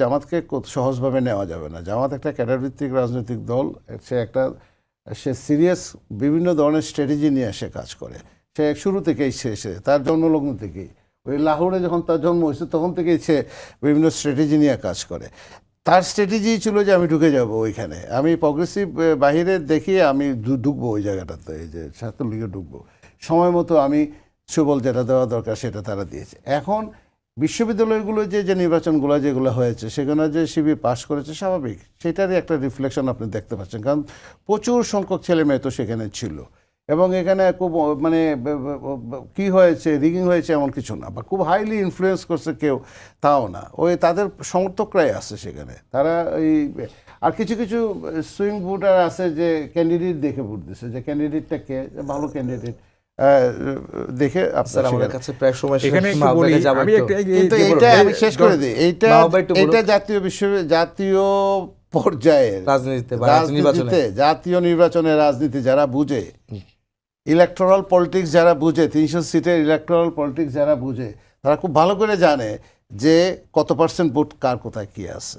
জামাতকে সহজভাবে নেওয়া যাবে না। জামাত একটা ক্যাডারভিত্তিক রাজনৈতিক দল, সে সিরিয়াস বিভিন্ন ধরনের স্ট্র্যাটেজি নিয়ে সে কাজ করে। সে শুরু থেকেই সে তার জন্মলগ্ন থেকেই, ওই লাহোরে যখন তার জন্ম হয়েছে তখন থেকেই সে বিভিন্ন স্ট্র্যাটেজি নিয়ে কাজ করে। তার স্ট্র্যাটেজি ছিল যে আমি ঢুকে যাব ওইখানে, আমি প্রগ্রেসিভ বাহিরে দেখিয়ে আমি ঢুকবো ওই জায়গাটাতে, এই যে ছাত্রলীগে ঢুকবো, সময় মতো আমি সুবল যেটা দেওয়া দরকার সেটা তারা দিয়েছে। এখন বিশ্ববিদ্যালয়গুলো যে নির্বাচনগুলো যেগুলো হয়েছে সেখানে যে শিবির পাশ করেছে স্বাভাবিক, সেটারই একটা রিফ্লেকশন আপনি দেখতে পাচ্ছেন, কারণ প্রচুর সংখ্যক ছেলে মেয়ে তো সেখানে ছিল। এবং এখানে খুব মানে কি হয়েছে, রিগিং হয়েছে এমন কিছু না, বা খুব হাইলি ইনফ্লুয়েন্স করছে কেউ তাও না, ওই তাদের সমর্থকরাই আছে সেখানে। তারা ওই আর কিছু কিছু সুইং ভোটার আছে যে ক্যান্ডিডেট দেখে ভোট দিচ্ছে, যে ক্যান্ডিডেটটা কে ভালো ক্যান্ডিডেট দেখে। স্যার আমাদের কাছে প্রায় সময় এখানে একটু বলি, আমি কিন্তু এইটা আমি শেষ করে দিই, এইটা জাতীয় পর্যায়ের রাজনীতিতে, জাতীয় নির্বাচনের রাজনীতি যারা বুঝে, ইলেকটোরাল পলিটিক্স যারা বুঝে, 300 সিটের ইলেকটোরাল পলিটিক্স যারা বুঝে, তারা খুব ভালো করে জানে যে কত % ভোট কার কোথায় কি আছে।